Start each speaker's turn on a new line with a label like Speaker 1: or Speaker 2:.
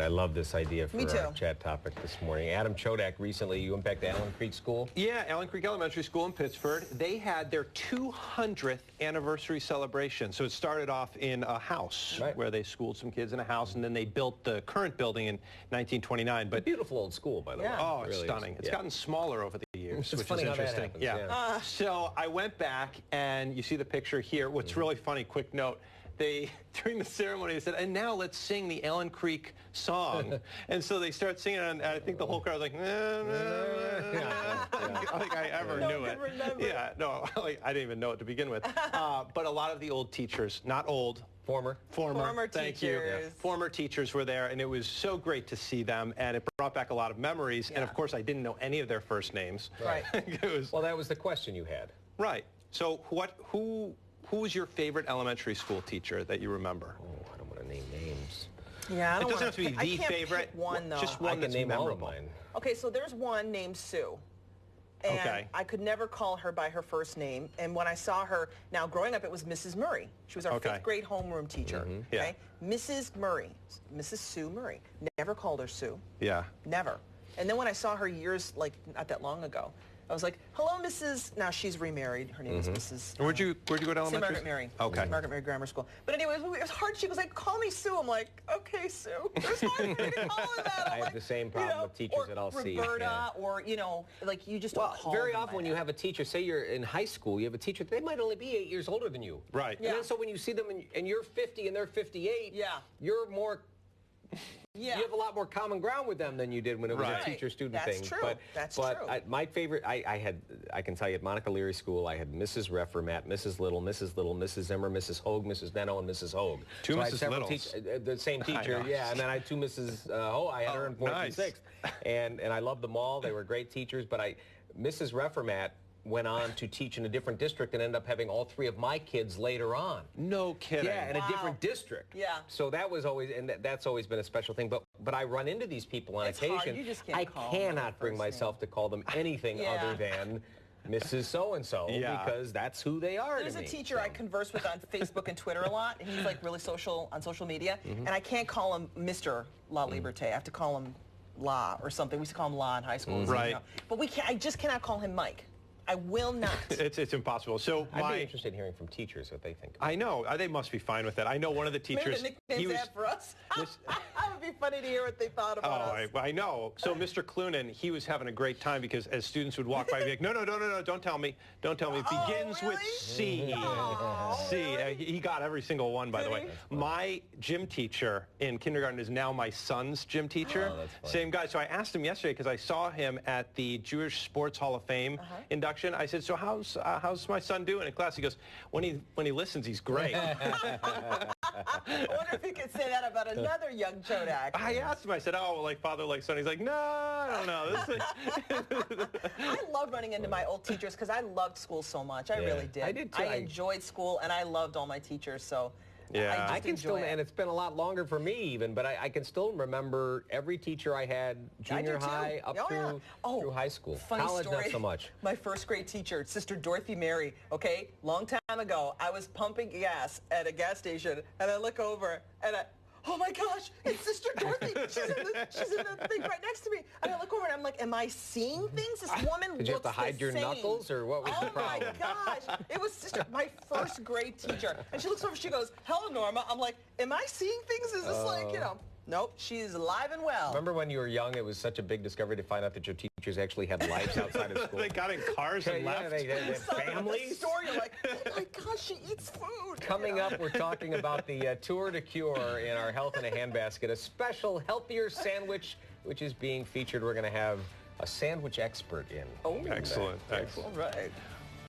Speaker 1: I love this idea for
Speaker 2: Me too.
Speaker 1: our chat topic this morning. Adam Chodak, recently you went back to Allen Creek School?
Speaker 3: Yeah, Allen Creek Elementary School in Pittsford. They had their 200th anniversary celebration. So it started off in a house where they schooled some kids in a house, and then they built the current building in 1929. But
Speaker 1: beautiful old school, by the way.
Speaker 3: Oh,
Speaker 1: It
Speaker 3: it's
Speaker 1: really
Speaker 3: stunning.
Speaker 1: is.
Speaker 3: It's gotten smaller over the years,
Speaker 1: It's
Speaker 3: which
Speaker 1: funny
Speaker 3: is
Speaker 1: how that
Speaker 3: interesting.
Speaker 1: happens,
Speaker 3: So I went back, and you see the picture here. What's really funny, quick note, during the ceremony, they said, and now let's sing the Allen Creek song. And so they start singing, and I think the whole crowd was like, like I ever knew it. Yeah, no, like, I didn't even know it to begin with. But a lot of the old teachers, not old, Former thank you.
Speaker 2: teachers.
Speaker 3: Former teachers were there, and it was so great to see them, and it brought back a lot of memories. And of course, I didn't know any of their first names.
Speaker 2: Right.
Speaker 1: Well, that was the question you had.
Speaker 3: Right. So who was your favorite elementary school teacher that you remember?
Speaker 1: Oh, I don't want to name names.
Speaker 2: Yeah, I don't
Speaker 3: It doesn't have to be
Speaker 2: I
Speaker 3: the
Speaker 2: can't
Speaker 3: favorite.
Speaker 2: pick one, though.
Speaker 3: Just
Speaker 1: I
Speaker 3: one
Speaker 1: can
Speaker 3: that's
Speaker 1: name all of
Speaker 3: memorable.
Speaker 1: mine.
Speaker 2: Okay, so there's one named Sue. And
Speaker 3: Okay.
Speaker 2: I could never call her by her first name. And when I saw her, now growing up, it was Mrs. Murray. She was our
Speaker 3: Okay.
Speaker 2: fifth grade homeroom teacher.
Speaker 3: Yeah.
Speaker 2: Okay? Mrs. Murray, Mrs. Sue Murray. Never called her Sue.
Speaker 3: Yeah.
Speaker 2: Never. And then when I saw her years, like not that long ago, I was like, hello, Mrs. Now she's remarried. Her name is Mrs.
Speaker 3: Where'd you go to
Speaker 2: St.
Speaker 3: elementary?
Speaker 2: Margaret Mary.
Speaker 3: Okay.
Speaker 2: St. Margaret Mary Grammar School. But anyway, it was hard. She was like, call me Sue. I'm like, okay, Sue. It was hard for me to call her that.
Speaker 1: I have the same problem with teachers that I'll see.
Speaker 2: Roberta,
Speaker 1: Yeah.
Speaker 2: or, like you just don't
Speaker 1: Well,
Speaker 2: call
Speaker 1: very
Speaker 2: them
Speaker 1: often
Speaker 2: by
Speaker 1: when you
Speaker 2: that.
Speaker 1: have a teacher, say you're in high school, you have a teacher, they might only be 8 years older than you.
Speaker 3: Right.
Speaker 2: Yeah.
Speaker 1: And then so when you see them and you're 50 and they're 58, you're more...
Speaker 2: Yeah.
Speaker 1: You have a lot more common ground with them than you did when it was
Speaker 3: Right.
Speaker 1: a teacher-student
Speaker 2: That's
Speaker 1: thing.
Speaker 2: true.
Speaker 1: But,
Speaker 2: That's
Speaker 1: but
Speaker 2: true.
Speaker 1: my favorite, I can tell you at Monica Leary School, I had Mrs. Reffermat, Mrs. Little, Mrs. Zimmer, Mrs. Hogue, Mrs. Neno, and Mrs. Hogue.
Speaker 3: Two
Speaker 1: so I had
Speaker 3: Mrs.
Speaker 1: several
Speaker 3: Littles.
Speaker 1: the same teacher, yeah. And then I had two Mrs. Hogue. I had her in fourth and
Speaker 3: nice.
Speaker 1: sixth. And I loved them all. They were great teachers. But Mrs. Reffermat went on to teach in a different district and ended up having all three of my kids later on.
Speaker 3: No kidding.
Speaker 1: Yeah, in a different district.
Speaker 2: Yeah.
Speaker 1: So that was always, and that's always been a special thing. But I run into these people on
Speaker 2: It's hard.
Speaker 1: occasion.
Speaker 2: You just can't
Speaker 1: I
Speaker 2: call them by their
Speaker 1: cannot bring
Speaker 2: first
Speaker 1: myself to call them anything
Speaker 2: Yeah.
Speaker 1: other than Mrs. So-and-so because that's who they are
Speaker 2: There's
Speaker 1: to
Speaker 2: a
Speaker 1: me.
Speaker 2: teacher I converse with on Facebook and Twitter a lot, and he's like really on social media, and I can't call him Mr. La Liberté. I have to call him La or something. We used to call him La in high school.
Speaker 3: Right.
Speaker 2: But I just cannot call him Mike. I will not.
Speaker 3: It's impossible. So
Speaker 1: I'd be interested in hearing from teachers what they think.
Speaker 3: I know. They must be fine with that. I know one of the teachers.
Speaker 2: Maybe the nickname's that for us. That would be funny to hear what they thought about us.
Speaker 3: I know. So Mr. Clunan, he was having a great time because as students would walk by, he'd be like, no, don't tell me. Don't tell me. It begins with C. C. He got every single one, by the way. My gym teacher in kindergarten is now my son's gym teacher.
Speaker 1: that's fun.
Speaker 3: Same guy. So I asked him yesterday because I saw him at the Jewish Sports Hall of Fame induction. I said, so how's my son doing in class? He goes, when he listens, he's great.
Speaker 2: I wonder if you could say that about another young Chodak.
Speaker 3: I asked him, I said, oh, well, like father, like son. He's like, no, I don't know.
Speaker 2: I love running into my old teachers because I loved school so much. I really did.
Speaker 1: I did too.
Speaker 2: I enjoyed school, and I loved all my teachers, so
Speaker 3: Yeah.
Speaker 2: I
Speaker 1: I can still,
Speaker 2: enjoy it.
Speaker 1: and it's been a lot longer for me even, but I can still remember every teacher I had, junior
Speaker 2: do too.
Speaker 1: high up through high school.
Speaker 2: Funny
Speaker 1: College,
Speaker 2: story.
Speaker 1: not so much.
Speaker 2: My first grade teacher, Sister Dorothy Mary, okay, long time ago, I was pumping gas at a gas station, and I look over, and oh my gosh, it's Sister Dorothy. She's in the thing right next to me. And I look over and I'm like, am I seeing things? This woman
Speaker 1: Did you have
Speaker 2: looks
Speaker 1: to hide
Speaker 2: the
Speaker 1: your
Speaker 2: same.
Speaker 1: knuckles, or what was the problem?
Speaker 2: Oh my gosh. It was Sister, my first grade teacher. And she looks over, she goes, hello, Norma. I'm like, am I seeing things? Is this like, nope, she's alive and well.
Speaker 1: Remember when you were young, it was such a big discovery to find out that your teachers actually had lives outside of school.
Speaker 3: They got in cars and left.
Speaker 1: They had
Speaker 2: The
Speaker 1: families.
Speaker 2: story, you're like, oh my gosh, she eats food.
Speaker 1: Coming up, we're talking about the Tour de Cure in our Health in a Handbasket, a special healthier sandwich, which is being featured. We're going to have a sandwich expert in.
Speaker 2: Oh,
Speaker 3: Excellent.
Speaker 2: all right.